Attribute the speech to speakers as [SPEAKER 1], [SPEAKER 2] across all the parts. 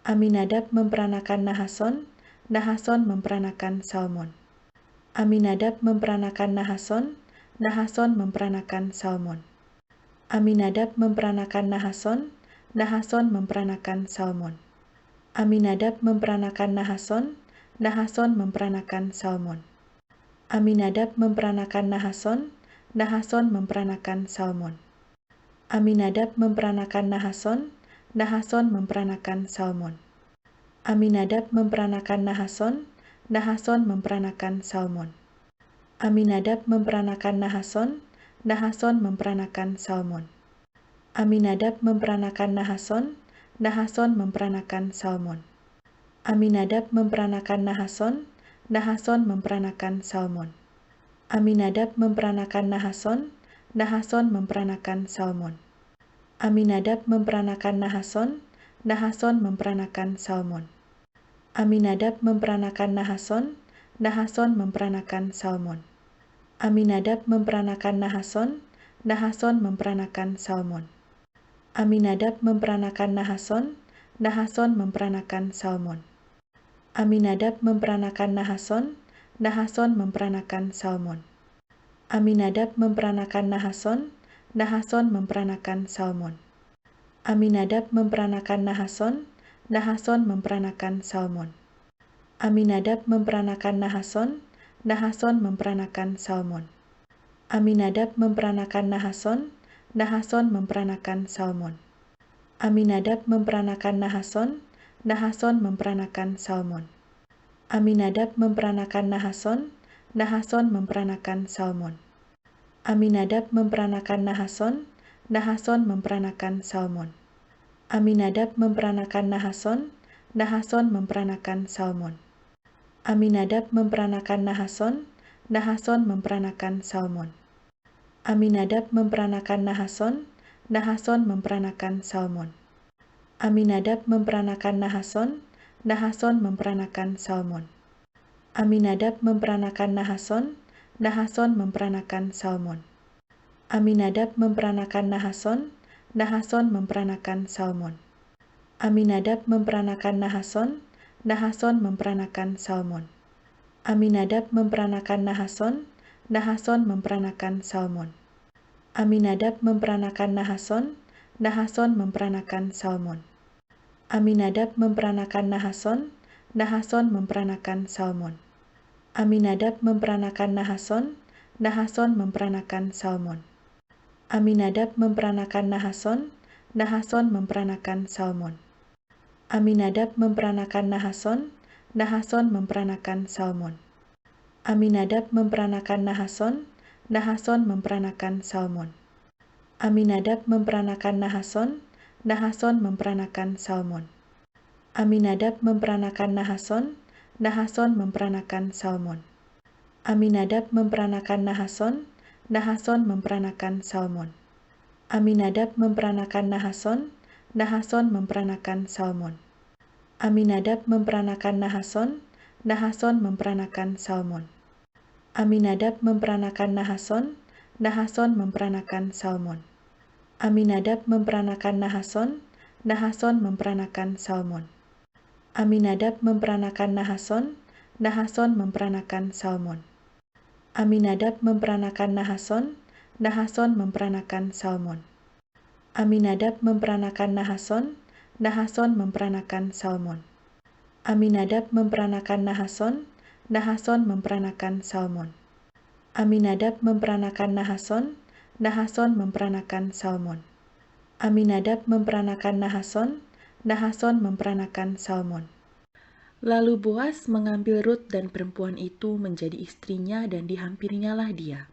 [SPEAKER 1] Aminadab memperanakan Nahason, Nahason memperanakan Salmon. Aminadab memperanakan Nahason, Nahason memperanakan Salmon. Aminadab memperanakan Nahason, Nahason memperanakan Salmon. Aminadab memperanakan Nahason, Nahason memperanakan Salmon. Aminadab memperanakan Nahason, Nahason memperanakan Salmon. Aminadab memperanakan Nahason, Nahason memperanakan Salmon. Aminadab memperanakan Nahason, Nahason memperanakan Salmon. Aminadab memperanakan Nahason, Nahason memperanakan Salmon. Aminadab memperanakan Nahason, Nahason memperanakan Salmon. Aminadab memperanakan Nahason, Nahason memperanakan Salmon. Aminadab memperanakan Nahason, Nahason memperanakan Salmon. Aminadab memperanakan Nahason, Nahason memperanakan Salmon. Aminadab memperanakan Nahason, Nahason memperanakan Salmon. Aminadab memperanakan Nahason, Nahason memperanakan Salmon. Aminadab memperanakan Nahason, Nahason memperanakan Salmon. Aminadab memperanakan Nahason, Nahason memperanakan Salmon. Aminadab memperanakan Nahason, Nahason memperanakan Salmon. Aminadab memperanakan Nahason, Nahason memperanakan Salmon. Aminadab memperanakan Nahason, Nahason memperanakan Salmon. Aminadab memperanakan Nahason, Nahason memperanakan Salmon. Aminadab memperanakan Nahason, Nahason memperanakan Salmon. Aminadab memperanakan Nahason, Nahason memperanakan Salmon. Aminadab memperanakan Nahason, Nahason memperanakan Salmon. Aminadab memperanakan Nahason, Nahason memperanakan Salmon. Aminadab memperanakan Nahason, Nahason memperanakan Salmon. Aminadab memperanakan Nahason, Nahason memperanakan Salmon. Aminadab memperanakan Nahason, Nahason memperanakan Salmon. Aminadab memperanakan Nahason, Nahason memperanakan Salmon. Aminadab memperanakan Nahason, Nahason memperanakan Salmon. Aminadab memperanakan Nahason, Nahason memperanakan Salmon. Aminadab memperanakan Nahason, Nahason memperanakan Salmon. Aminadab memperanakan Nahason, Nahason memperanakan Salmon. Aminadab memperanakan Nahason, Nahason memperanakan Salmon. Aminadab memperanakan Nahason, Nahason memperanakan Salmon. Aminadab memperanakan Nahason, Nahason memperanakan Salmon. Aminadab memperanakan Nahason, Nahason memperanakan Salmon. Aminadab memperanakan Nahason, Nahason memperanakan Salmon. Aminadab memperanakan Nahason, Nahason memperanakan Salmon. Aminadab memperanakan Nahason, Nahason memperanakan Salmon. Aminadab memperanakan Nahason, Nahason memperanakan Salmon. Aminadab memperanakan Nahason, Nahason memperanakan Salmon. Aminadab memperanakan Nahason, Nahason memperanakan Salmon. Aminadab memperanakan Nahason, Nahason memperanakan Salmon. Aminadab memperanakan Nahason, Nahason memperanakan Salmon. Aminadab memperanakan Nahason, Nahason memperanakan Salmon. Aminadab memperanakan Nahason, Nahason memperanakan Salmon. Aminadab memperanakan Nahason, Nahason memperanakan Salmon. Aminadab memperanakan Nahason, Nahason memperanakan Salmon. Aminadab memperanakan Nahason, Nahason memperanakan Salmon. Aminadab memperanakan Nahason, Nahason memperanakan Salmon. Lalu Boas mengambil Rut dan perempuan itu menjadi istrinya dan dihampirinya dia.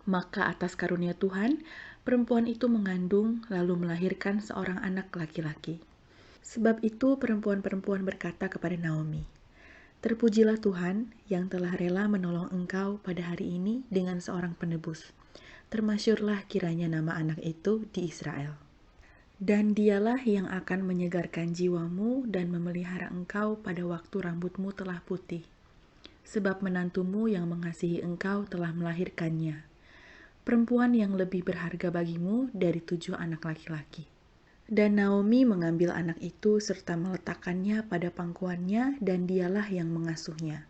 [SPEAKER 1] Maka atas karunia Tuhan, perempuan itu mengandung lalu melahirkan seorang anak laki-laki. Sebab itu perempuan-perempuan berkata kepada Naomi, "Terpujilah Tuhan yang telah rela menolong engkau pada hari ini dengan seorang penebus. Termasyurlah kiranya nama anak itu di Israel. Dan dialah yang akan menyegarkan jiwamu dan memelihara engkau pada waktu rambutmu telah putih. Sebab menantumu yang mengasihi engkau telah melahirkannya. Perempuan yang lebih berharga bagimu dari 7 anak laki-laki." Dan Naomi mengambil anak itu serta meletakkannya pada pangkuannya, dan dialah yang mengasuhnya.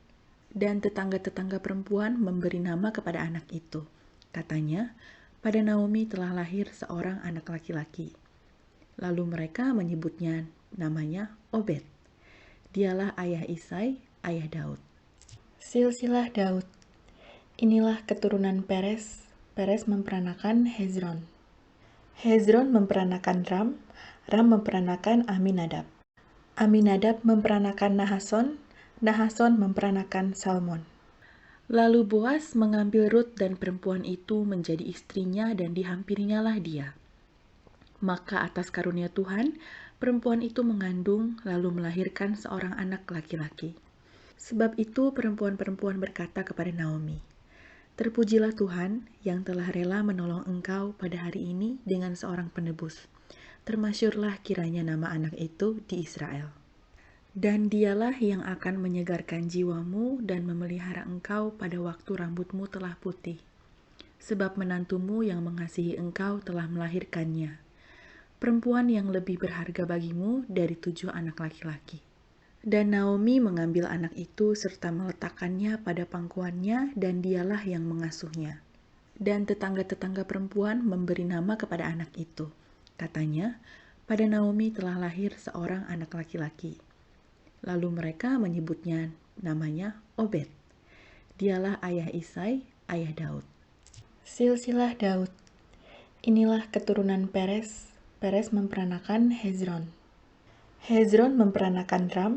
[SPEAKER 1] Dan tetangga-tetangga perempuan memberi nama kepada anak itu. Katanya, pada Naomi telah lahir seorang anak laki-laki. Lalu mereka menyebutnya namanya Obed. Dialah ayah Isai, ayah Daud. Silsilah Daud. Inilah keturunan Peres. Peres memperanakan Hezron. Hezron memperanakan Ram. Ram memperanakan Aminadab. Aminadab memperanakan Nahason. Nahason memperanakan Salmon. Lalu Boas mengambil Rut dan perempuan itu menjadi istrinya, dan dihampirinya dia. Maka atas karunia Tuhan, perempuan itu mengandung lalu melahirkan seorang anak laki-laki. Sebab itu perempuan-perempuan berkata kepada Naomi, "Terpujilah Tuhan yang telah rela menolong engkau pada hari ini dengan seorang penebus. Termasyurlah kiranya nama anak itu di Israel. Dan dialah yang akan menyegarkan jiwamu dan memelihara engkau pada waktu rambutmu telah putih. Sebab menantumu yang mengasihi engkau telah melahirkannya. Perempuan yang lebih berharga bagimu dari 7 anak laki-laki." Dan Naomi mengambil anak itu serta meletakkannya pada pangkuannya, dan dialah yang mengasuhnya. Dan tetangga-tetangga perempuan memberi nama kepada anak itu. Katanya, pada Naomi telah lahir seorang anak laki-laki. Lalu mereka menyebutnya namanya Obed. Dialah ayah Isai, ayah Daud. Silsilah Daud. Inilah keturunan Peres. Peres memperanakan Hezron. Hezron memperanakan Ram.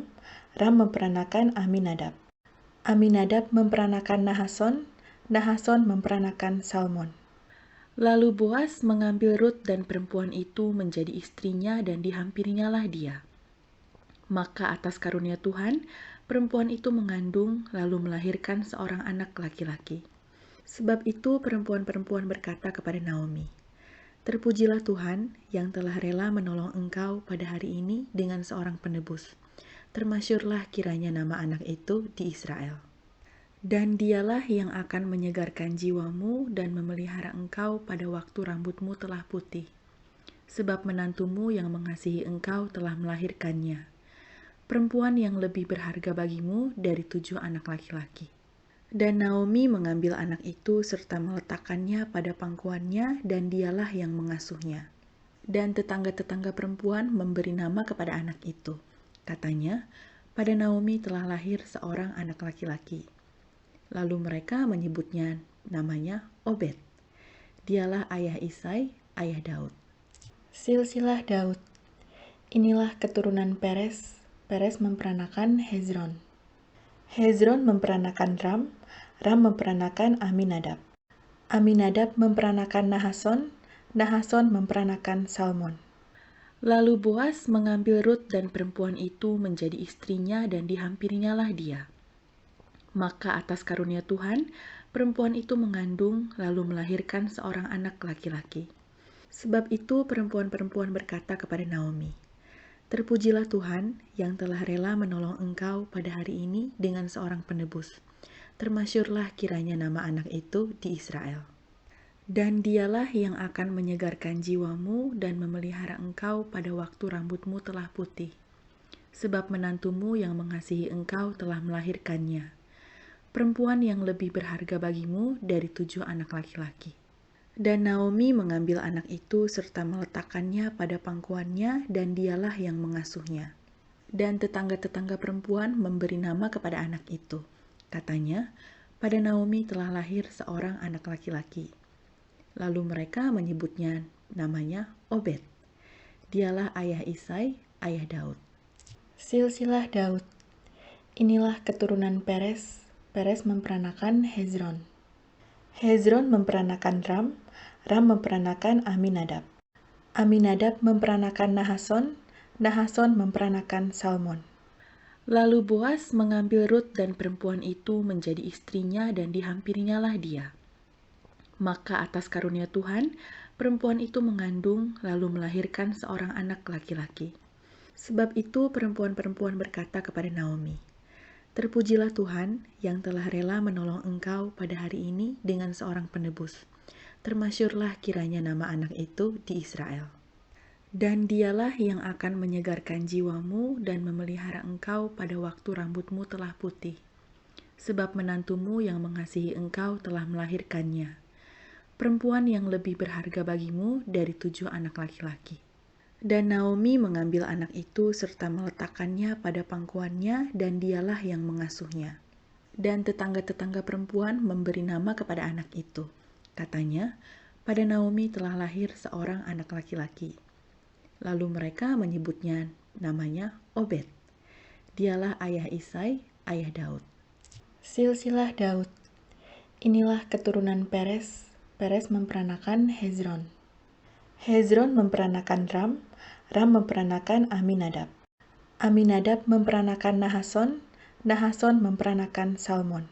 [SPEAKER 1] Ram memperanakan Aminadab. Aminadab memperanakan Nahason. Nahason memperanakan Salmon. Lalu Boas mengambil Rut dan perempuan itu menjadi istrinya, dan dihampirinya dia. Maka atas karunia Tuhan, perempuan itu mengandung lalu melahirkan seorang anak laki-laki. Sebab itu perempuan-perempuan berkata kepada Naomi, "Terpujilah Tuhan yang telah rela menolong engkau pada hari ini dengan seorang penebus. Termasyurlah kiranya nama anak itu di Israel. Dan dialah yang akan menyegarkan jiwamu dan memelihara engkau pada waktu rambutmu telah putih. Sebab menantumu yang mengasihi engkau telah melahirkannya. Perempuan yang lebih berharga bagimu dari 7 anak laki-laki." Dan Naomi mengambil anak itu serta meletakkannya pada pangkuannya, dan dialah yang mengasuhnya. Dan tetangga-tetangga perempuan memberi nama kepada anak itu. Katanya, pada Naomi telah lahir seorang anak laki-laki. Lalu mereka menyebutnya namanya Obed. Dialah ayah Isai, ayah Daud. Silsilah Daud. Inilah keturunan Peres. Peres memperanakan Hezron. Hezron memperanakan Ram. Ram memperanakan Aminadab. Aminadab memperanakan Nahason. Nahason memperanakan Salmon. Lalu Boas mengambil Rut dan perempuan itu menjadi istrinya, dan dihampirinya dia. Maka atas karunia Tuhan, perempuan itu mengandung lalu melahirkan seorang anak laki-laki. Sebab itu perempuan-perempuan berkata kepada Naomi, "Terpujilah Tuhan yang telah rela menolong engkau pada hari ini dengan seorang penebus. Termasyurlah kiranya nama anak itu di Israel. Dan dialah yang akan menyegarkan jiwamu dan memelihara engkau pada waktu rambutmu telah putih. Sebab menantumu yang mengasihi engkau telah melahirkannya. Perempuan yang lebih berharga bagimu dari 7 anak laki-laki." Dan Naomi mengambil anak itu serta meletakkannya pada pangkuannya, dan dialah yang mengasuhnya. Dan tetangga-tetangga perempuan memberi nama kepada anak itu. Katanya, pada Naomi telah lahir seorang anak laki-laki. Lalu mereka menyebutnya namanya Obed. Dialah ayah Isai, ayah Daud. Silsilah Daud. Inilah keturunan Peres. Peres memperanakan Hezron. Hezron memperanakan Ram. Ram memperanakan Aminadab. Aminadab memperanakan Nahason. Nahason memperanakan Salmon. Lalu Boas mengambil Rut dan perempuan itu menjadi istrinya, dan dihampirinya dia. Maka atas karunia Tuhan, perempuan itu mengandung lalu melahirkan seorang anak laki-laki. Sebab itu perempuan-perempuan berkata kepada Naomi, "Terpujilah Tuhan yang telah rela menolong engkau pada hari ini dengan seorang penebus. Termasyurlah kiranya nama anak itu di Israel. Dan dialah yang akan menyegarkan jiwamu dan memelihara engkau pada waktu rambutmu telah putih. Sebab menantumu yang mengasihi engkau telah melahirkannya. Perempuan yang lebih berharga bagimu dari 7 anak laki-laki. Dan Naomi mengambil anak itu serta meletakkannya pada pangkuannya dan dialah yang mengasuhnya. Dan tetangga-tetangga perempuan memberi nama kepada anak itu. Katanya, pada Naomi telah lahir seorang anak laki-laki. Lalu mereka menyebutnya namanya Obed. Dialah ayah Isai, ayah Daud. Silsilah Daud. Inilah keturunan Peres. Peres memperanakan Hezron. Hezron memperanakan Ram. Ram memperanakan Aminadab. Aminadab memperanakan Nahason. Nahason memperanakan Salmon.